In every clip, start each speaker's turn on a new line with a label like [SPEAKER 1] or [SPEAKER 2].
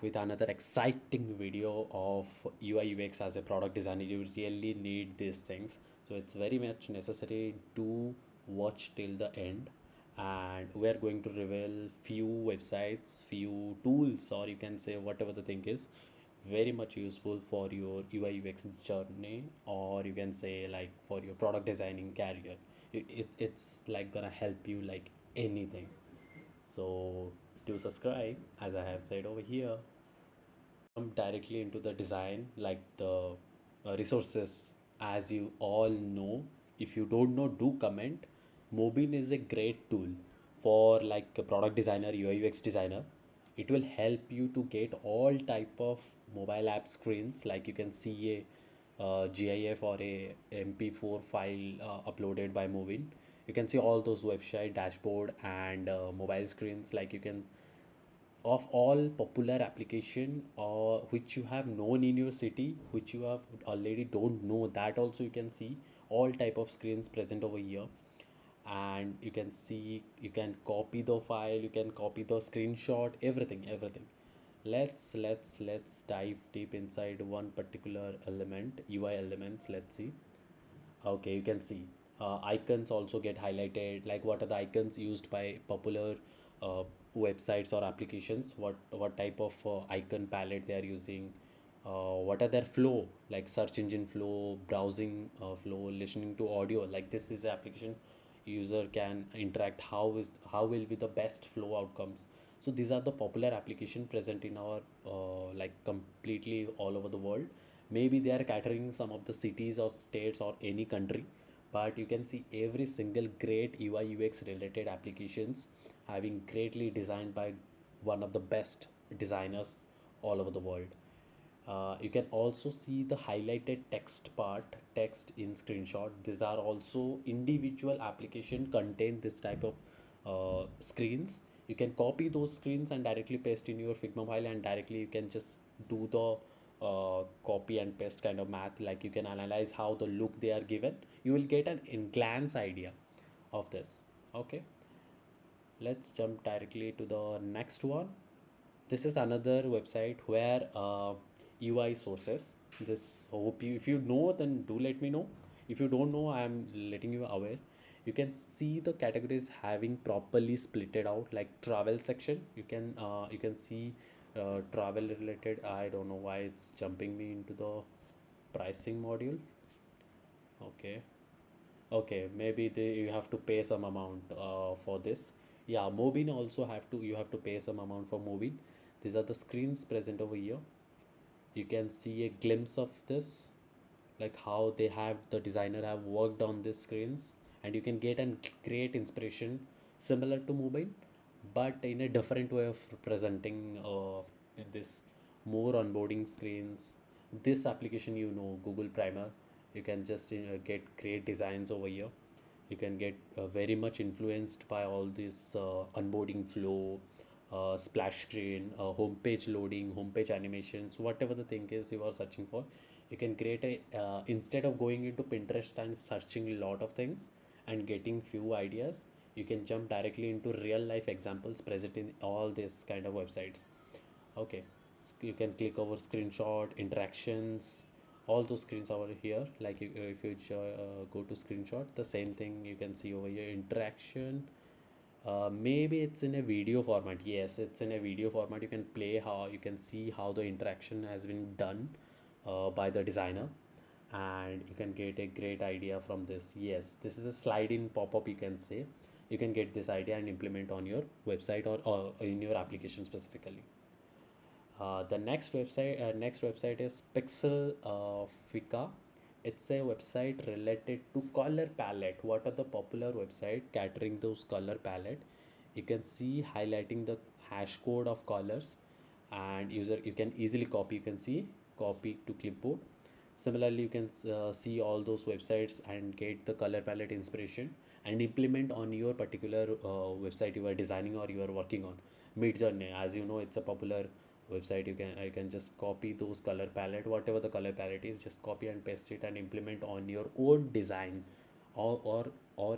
[SPEAKER 1] with another exciting video of UI UX as a product designer. You really need these things, so it's very much necessary to watch till the end. And we are going to reveal few websites, few tools, or you can say whatever the thing is, very much useful for your UI UX journey, or you can say like for your product designing career. It's like gonna help you like anything. So do subscribe, as I have said over here. Jump directly into the design, like the resources. As you all know, if you don't know, do comment. Mobin is a great tool for like a product designer, UI UX designer. It will help you to get all type of mobile app screens, like you can see a GIF or a MP4 file uploaded by Mobin. You can see all those website dashboard and mobile screens, like you can of all popular application or which you have known in your city, which you have already don't know, that also you can see all type of screens present over here. And you can see, you can copy the file, you can copy the screenshot, everything. Let's dive deep inside one particular element, UI elements. Let's see. Okay, you can see icons also get highlighted, like what are the icons used by popular uh, websites or applications, what type of icon palette they are using, what are their flow, like search engine flow, browsing flow, listening to audio. Like this is the application user can interact, how will be the best flow outcomes. So these are the popular application present in our like completely all over the world. Maybe they are catering some of the cities or states or any country, but you can see every single great UI UX related applications having greatly designed by one of the best designers all over the world. You can also see the highlighted text part, text in screenshot. These are also individual application contain this type of screens. You can copy those screens and directly paste in your Figma file, and directly you can just do the copy and paste kind of math. Like you can analyze how the look they are given. You will get an in glance idea of this. Okay, let's jump directly to the next one. This is another website where UI sources. This hope you, if you know, then do let me know. If you don't know, I am letting you aware. You can see the categories having properly splitted out, like travel section. You can see travel related. I don't know why it's jumping me into the pricing module. Okay, okay, maybe you have to pay some amount for this. Yeah, Mobin also have to, you have to pay some amount for Mobin. These are the screens present over here. You can see a glimpse of this, like how they have, the designer have worked on these screens, and you can get a great inspiration similar to Mobile, but in a different way of presenting in this more onboarding screens. This application, you know, Google Primer, you can just get great designs over here. You can get very much influenced by all this onboarding flow, splash screen, homepage loading, homepage animations, whatever the thing is you are searching for. You can create a instead of going into Pinterest and searching a lot of things and getting few ideas, you can jump directly into real life examples present in all these kind of websites. Okay, you can click over screenshot interactions, all those screens over here. Like if you go to screenshot, the same thing you can see over here, interaction. Maybe it's in a video format. Yes, it's in a video format. You can play, how you can see how the interaction has been done by the designer, and you can get a great idea from this. Yes, this is a slide in pop-up, you can say. You can get this idea and implement on your website, or in your application specifically. The next website is Pixel Fika. It's a website related to color palette. What are the popular website catering those color palette? You can see highlighting the hash code of colors, and user, you can easily copy. You can see copy to clipboard. Similarly, you can see all those websites and get the color palette inspiration and implement on your particular website you are designing or you are working on. Midjourney, as you know, it's a popular website. You can just copy those color palette, whatever the color palette is, just copy and paste it and implement on your own design, or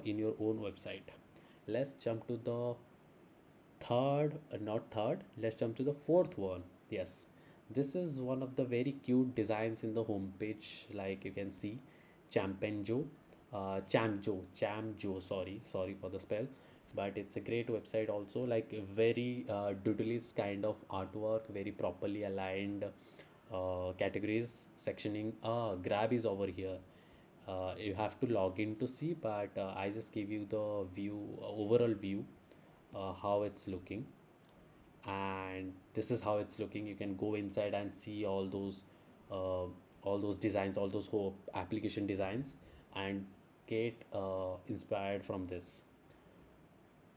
[SPEAKER 1] in your own website. Let's jump to the third, not third, let's jump to the fourth one. Yes, this is one of the very cute designs in the homepage. Like you can see, Champenjo, Chamjo. Sorry for the spell, but it's a great website also. Like very doodlies kind of artwork, very properly aligned categories, sectioning. Grab is over here. You have to log in to see, but I just give you the view, overall view, how it's looking. And this is how it's looking. You can go inside and see uh, all those designs, all those whole application designs, and get inspired from this.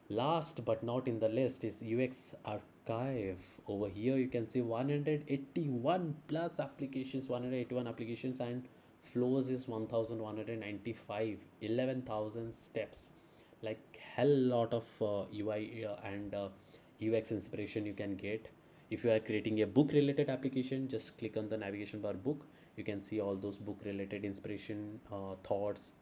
[SPEAKER 1] Last but not in the list is UX archive. Over here you can see 181 plus applications, 181 applications, and flows is 1195, 11,000 steps. Like hell lot of UI and UX inspiration you can get. If you are creating a book related application, just click on the navigation bar book. You can see all those book related inspiration, thoughts.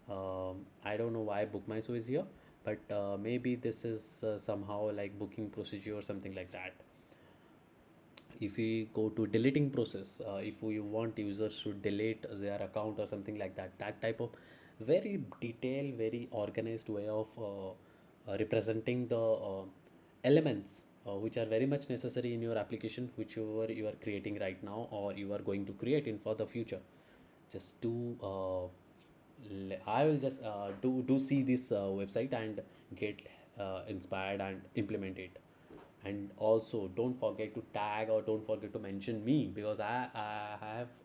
[SPEAKER 1] I don't know why book my is here, but maybe this is somehow like booking procedure or something like that. If we go to deleting process, if we want users to delete their account or something like that, that type of very detailed, very organized way of representing the elements which are very much necessary in your application, whichever you are creating right now or you are going to create in for the future. Just do I will just do see this website and get inspired and implement it. And also don't forget to tag or don't forget to mention me, because I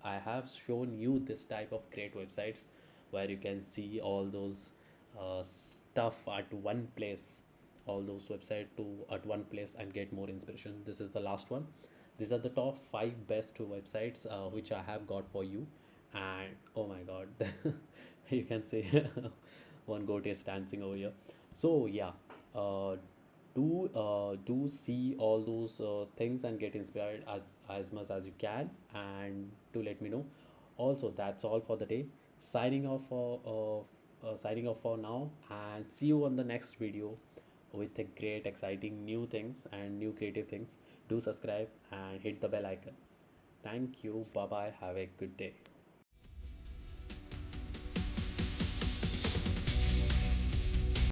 [SPEAKER 1] have shown you this type of great websites where you can see all those stuff at one place, all those website to at one place and get more inspiration. This is the last one. These are the top 5 best websites which I have got for you. And oh my god, you can see one goat is dancing over here. So yeah, uh, do see all those things and get inspired as much as you can, and to let me know. Also, that's all for the day. Signing off for now, and see you on the next video with a great exciting new things and new creative things. Do subscribe and hit the bell icon. Thank you. Bye bye. Have a good day.